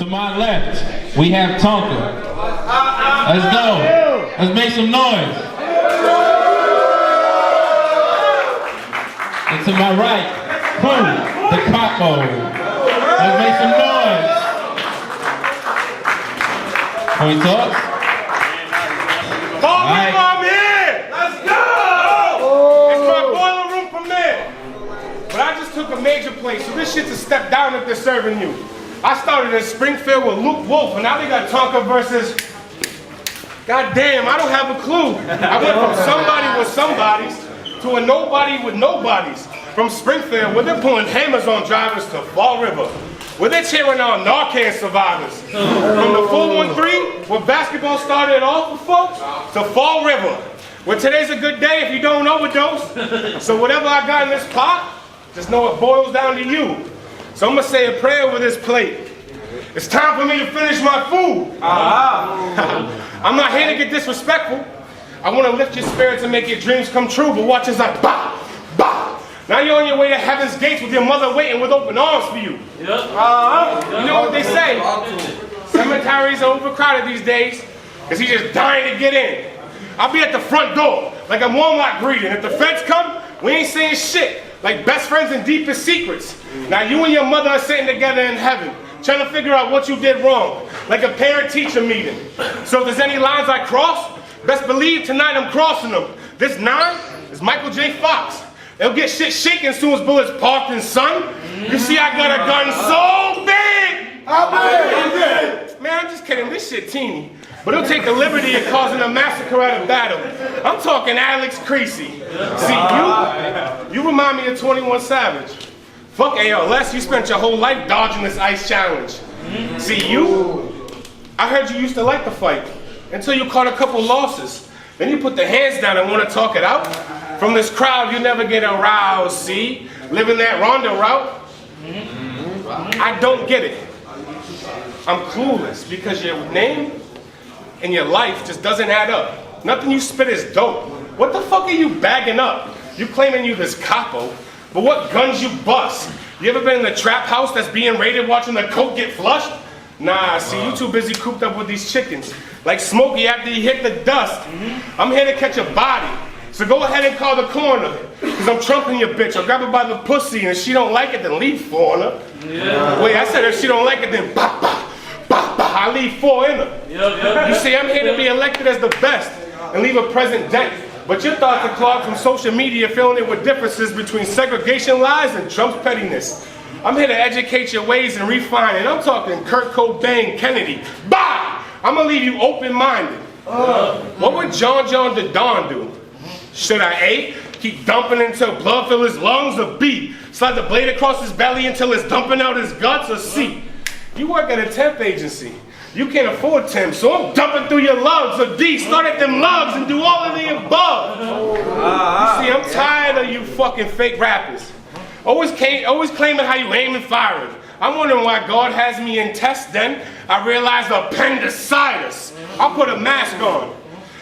To my left, we have Tonka. Let's go. Let's make some noise. And to my right, the Capo. Let's make some noise. Can we talk? Call me from here! Let's go! It's my boiler room premiere. But I just took a major place, so this shit's a step down if they're serving you. I started in Springfield with Luke Wolf, and now they got Tonka versus... God damn, I don't have a clue. I went from somebody with somebodies to a nobody with nobodies. From Springfield, where they're pulling hammers on drivers, to Fall River, where they're cheering on Narcan survivors. From the 413, where basketball started off for folks, to Fall River, where today's a good day if you don't overdose. So whatever I got in this pot, just know it boils down to you. So I'm gonna say a prayer over this plate. It's time for me to finish my food. I'm not here to get disrespectful. I want to lift your spirits and make your dreams come true, but watch as I bah, bah. Now you're on your way to heaven's gates with your mother waiting with open arms for you. You know what they say? Cemeteries are overcrowded these days because he's just dying to get in. I'll be at the front door like a Walmart greeting. If the feds come, we ain't saying shit. Like best friends and deepest secrets. Now you and your mother are sitting together in heaven, trying to figure out what you did wrong, like a parent-teacher meeting. So if there's any lines I cross, best believe tonight I'm crossing them. This 9 is Michael J. Fox. They'll get shit shaking as soon as bullets parked in sun. You see I got a gun so big! Man, I'm just kidding, this shit teeny. But he'll take the liberty of causing a massacre at a battle. I'm talking Alex Creasy. See, you remind me of 21 Savage. Fuck ALS, you spent your whole life dodging this ice challenge. See, I heard you used to like the fight, until you caught a couple losses. Then you put the hands down and want to talk it out. From this crowd, you never get aroused, see? Living that Ronda route. I don't get it. I'm clueless, because your name and your life just doesn't add up. Nothing you spit is dope. What the fuck are you bagging up? You claiming you this capo, but what guns you bust? You ever been in the trap house that's being raided watching the coke get flushed? Nah, see, you too busy cooped up with these chickens. Like Smokey after he hit the dust. I'm here to catch a body. So go ahead and call the coroner. Cause I'm trumping your bitch. I'll grab her by the pussy, and if she don't like it, then leave 4 in her. Yeah. Wait, I said if she don't like it, then bah, bah, bah, bah. I leave 4 in her. You see, I'm here to be elected as the best and leave a present dent. But your thoughts are clogged from social media, filling it with differences between segregation lies and Trump's pettiness. I'm here to educate your ways and refine it. I'm talking Kurt Cobain, Kennedy. Bah! I'm gonna leave you open-minded. What would John the Don do? Should I A, keep dumping until blood fill his lungs, or B, slide the blade across his belly until it's dumping out his guts, or C, you work at a temp agency. You can't afford temp, so I'm dumping through your lugs, or D, start at them lugs and do all of the above. You see, I'm tired of you fucking fake rappers. Always claiming how you aim and firing. I'm wondering why God has me in test then. I realized appendicitis. I'll put a mask on.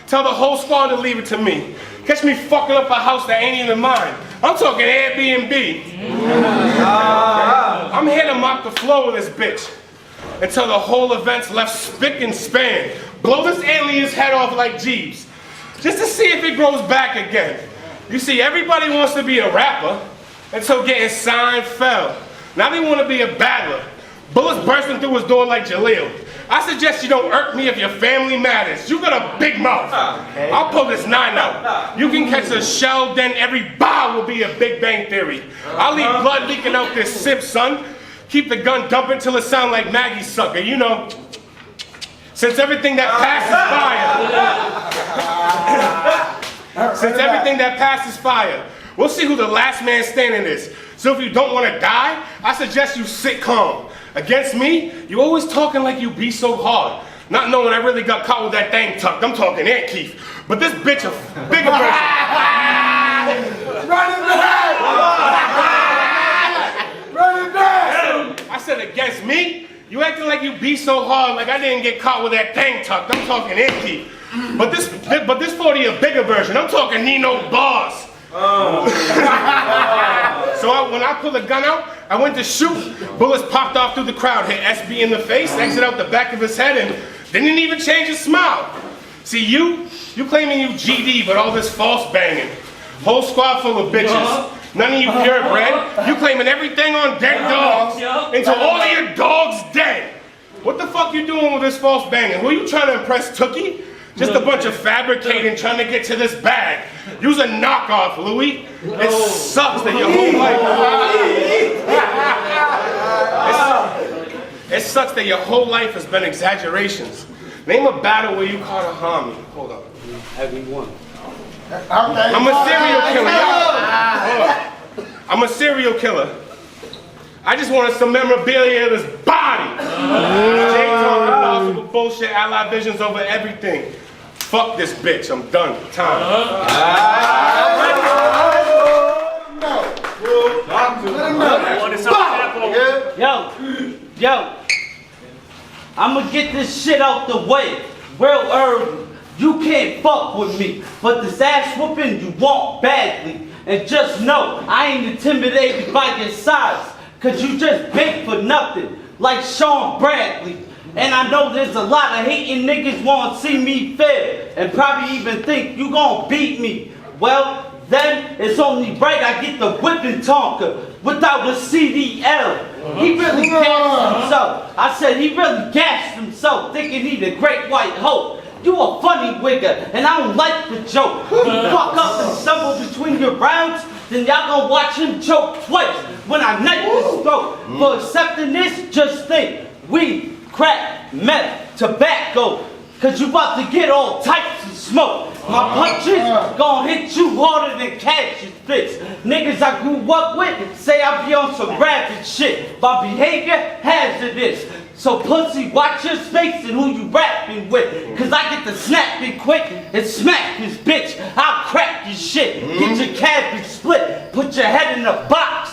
Tell the whole squad to leave it to me. Catch me fucking up a house that ain't even mine. I'm talking Airbnb. I'm here to mop the floor with this bitch until the whole event's left spick and span. Blow this alien's head off like Jeeves, just to see if it grows back again. You see, everybody wants to be a rapper until getting signed fell. Now they want to be a battler. Bullets bursting through his door like Jaleel. I suggest you don't irk me if your family matters. You got a big mouth. I'll pull this 9 out. You can catch a shell, then every bow will be a Big Bang Theory. I'll leave blood leaking out this sip, son. Keep the gun dumping till it sound like Maggie Sucker, you know. Since everything that passes fire. We'll see who the last man standing is. So if you don't want to die, I suggest you sit calm. Against me, you always talking like you be so hard. Not knowing I really got caught with that thing tucked. I'm talking Aunt Keith. But this bitch a bigger version. Running back! Running back! I said against me? You acting like you be so hard like I didn't get caught with that thing tucked. I'm talking Aunt Keith. But this 40 a bigger version. I'm talking Nino Boss. When I pulled the gun out, I went to shoot. Bullets popped off through the crowd, hit SB in the face, exit out the back of his head, and didn't even change his smile. See, you claiming you GD, but all this false banging. Whole squad full of bitches. None of you purebred. You claiming everything on dead dogs until all of your dogs dead. What the fuck you doing with this false banging? Who are you trying to impress, Tookie? Just a bunch of fabricating trying to get to this bag. You's a knockoff, Louis. It sucks that your whole life. It sucks that your whole life has been exaggerations. Name a battle where you caught a homie. Hold up. Every one. I'm a serial killer. Hold up. I'm a serial killer. I just wanted some memorabilia of this body. Jay Tonka, possible bullshit, allied visions over everything. Fuck this bitch, I'm done. Time. Yo, I'ma get this shit out the way. Real early. You can't fuck with me, but this ass whooping you want badly. And just know, I ain't intimidated by your size, cause you just big for nothing, like Sean Bradley. And I know there's a lot of hating niggas wanna see me fail, and probably even think you gon' beat me. Well, then it's only right I get the whipping Tonka without a CDL. He really gassed himself. I said he really gassed himself, thinking he the great white hope. You a funny wigger, and I don't like the joke. You fuck up and stumble between your rounds, then y'all gonna watch him choke twice when I knife his throat. For accepting this, just think, weed, crack, meth, tobacco, cause you about to get all types of smoke. My punches gon' hit you harder than Cash's fits. Niggas I grew up with say I be on some rapid shit. My behavior hazardous. So pussy, watch your space and who you rapping with. Cause I get to snap it quick and smack this bitch. I'll crack your shit, get your cabbage split, put your head in a box.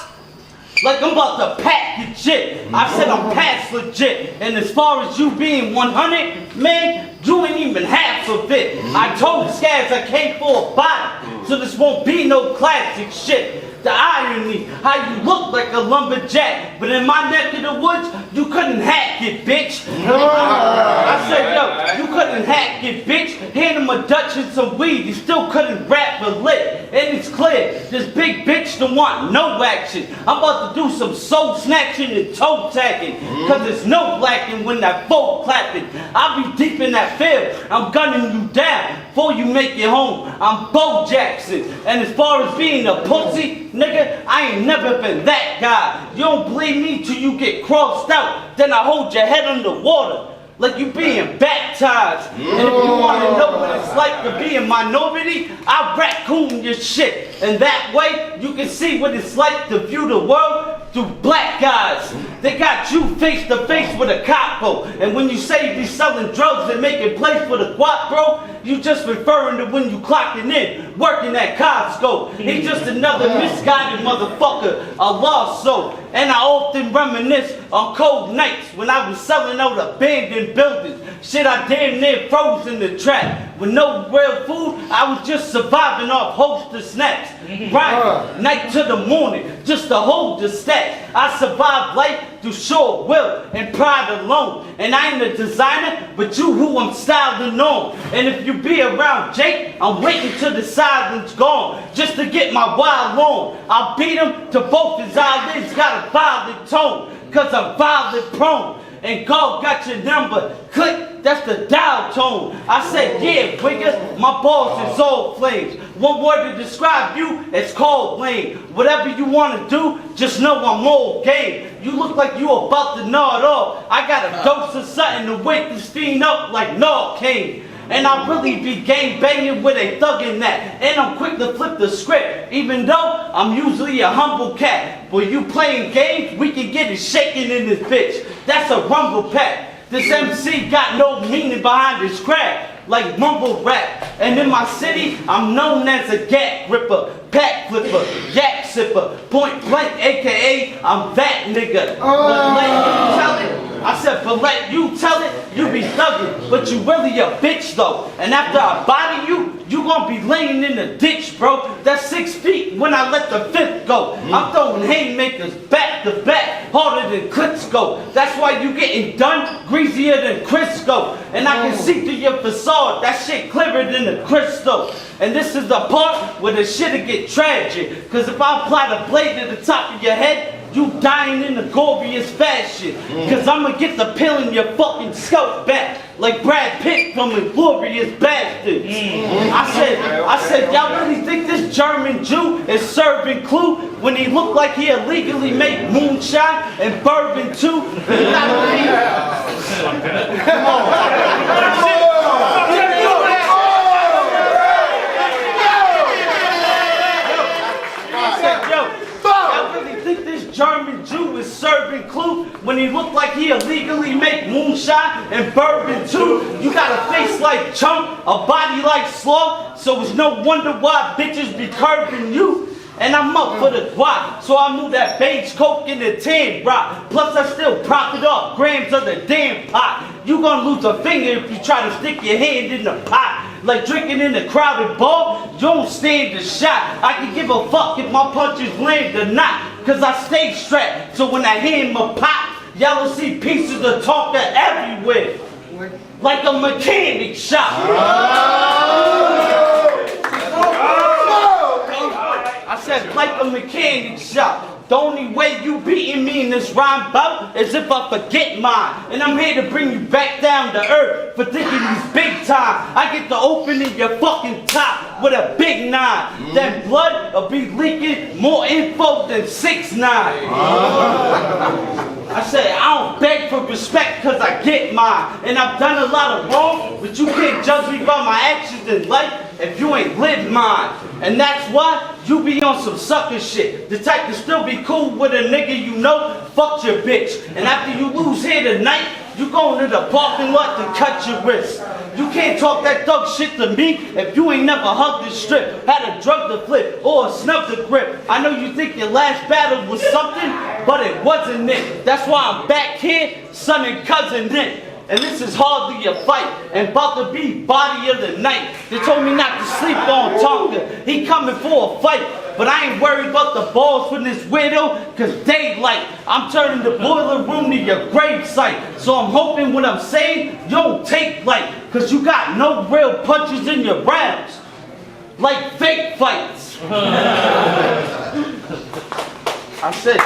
Like I'm about to pack your shit. I said I'm past legit. And as far as you being 100, man, you ain't even half of it. I told Scabs I came for a body, so this won't be no classic shit. The irony, how you look like a lumberjack, but in my neck of the woods, you couldn't hack it, bitch. I said, yo, you couldn't hack it, bitch. Hand him a Dutch and some weed, he still couldn't rap or lit. And it's clear, this big bitch don't want no action. I'm about to do some soul snatching and toe tagging, cause there's no blacking when that folk clapping. I'll be deep in that field, I'm gunning you down before you make it home. I'm Bo Jackson, and as far as being a pussy, nigga, I ain't never been that guy. You don't believe me till you get crossed out, then I hold your head underwater like you being baptized. And if you want to know what it's like to be a minority, I raccoon your shit. And that way, you can see what it's like to view the world through black guys. They got you face to face with a Capo. And when you say you be selling drugs and making plays for the Quattro, you just referring to when you clocking in, working at Costco. He's just another misguided motherfucker, a lost soul. And I often reminisce on cold nights when I was selling out abandoned buildings. Shit, I damn near froze in the trap. With no real food, I was just surviving off Holster snacks. Right, night to the morning, just to hold the stacks. I survived life through short will and pride alone. And I ain't a designer, but you who I'm styling on. And if you be around Jake, I'm waiting till the silence gone, just to get my wild on. I'll beat him till both his eyelids got a violent tone, cause I'm violent prone. And God got your number, click, that's the dial tone. I said, yeah, wigger, my balls is all flames. One word to describe you, it's called lame. Whatever you want to do, just know I'm all game. You look like you about to nod off. I got a dose of something to wake this fiend up like Narcan. And I really be gang banging with a thug in that. And I'm quick to flip the script, even though I'm usually a humble cat. But you playing games, we can get it shaking in this bitch. That's a rumble pack. This MC got no meaning behind his crack, like mumble rap. And in my city, I'm known as a gat ripper, pack flipper, yak sipper, point blank, aka I'm that nigga. But like you tell it, I said, but let you tell it, you be thugging, but you really a bitch though. And after I body you, you gonna be laying in the ditch, bro. That's 6 feet when I let the fifth go. I'm throwing haymakers back to back, harder than clips go. That's why you getting done, greasier than Crisco. And I can see through your facade, that shit clearer than the crystal. And this is the part where the shit'll get tragic. Cause if I apply the blade to the top of your head, you dying in the glorious fashion. Cause I'ma get the pill in your fucking scalp back, like Brad Pitt from Inglorious Bastards. I said, y'all really think this German Jew is serving clue when he looked like he illegally made moonshine and bourbon too? Come on. German Jew is serving clue when he looked like he illegally make moonshine and bourbon too. You got a face like chunk, a body like slaw, so it's no wonder why bitches be curving you. And I'm up for the guap, so I move that beige coke in the tan rock. Plus I still profit off grams of the damn pot. You gonna lose a finger if you try to stick your hand in the pot. Like drinking in a crowded bar, you don't stand a shot. I can give a fuck if my punches land or not, cause I stay strapped. So when I hammer pop, y'all will see pieces of Tonka everywhere. Like a mechanic shop. I said like a mechanic shop. The only way you beating me in this rhyme bout is if I forget mine. And I'm here to bring you back down to earth for thinking these big time. I get to open in your fucking top with a big 9. That blood will be leaking more info than 6ix9ine. I said I don't beg for respect cause I get mine. And I've done a lot of wrong, but you can't judge me by my actions in life if you ain't lived mine. And that's why you be on some sucker shit. The type to still be cool with a nigga you know fucked your bitch. And after you lose here tonight, you going to the parking lot to cut your wrist. You can't talk that thug shit to me if you ain't never hugged the strip, had a drug to flip, or a snub to grip. I know you think your last battle was something, but it wasn't it. That's why I'm back here, son and cousin Nick. And this is hardly a fight, and about to be body of the night. They told me not to sleep on Tonka. He coming for a fight, but I ain't worried about the balls from this widow, cause daylight. I'm turning the boiler room to your grave site. So I'm hoping what I'm saying, you don't take light, cause you got no real punches in your rounds. Like fake fights. I said,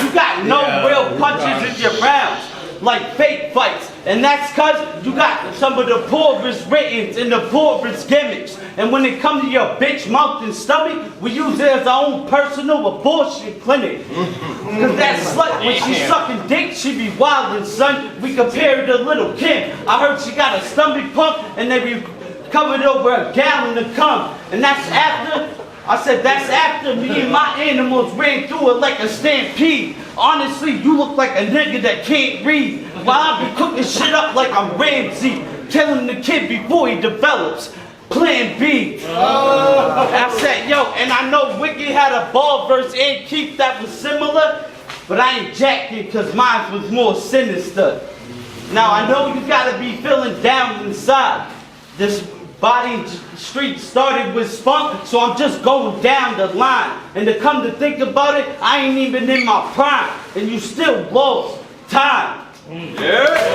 you got no real punches in your rounds. Like fake fights, and that's cause you got some of the poorest writtens and the poorest gimmicks. And when it comes to your bitch mouth and stomach, we use it as our own personal abortion clinic. Cause that slut, when she sucking dick, she be wildin', son. We compare her to Little Kim. I heard she got a stomach pump, and they be covered over a gallon of cum. And that's after, I said that's after me and my animals ran through it like a stampede. Honestly, you look like a nigga that can't read. While I be cooking shit up like I'm Ramsey, killing the kid before he develops. Plan B. I said, yo, and I know Wiki had a ball verse and Keith that was similar, but I ain't jacking cause mine was more sinister. Now I know you gotta be feeling down inside. This body street started with spunk, so I'm just going down the line. And to come to think about it, I ain't even in my prime, and you still lost time. Yeah.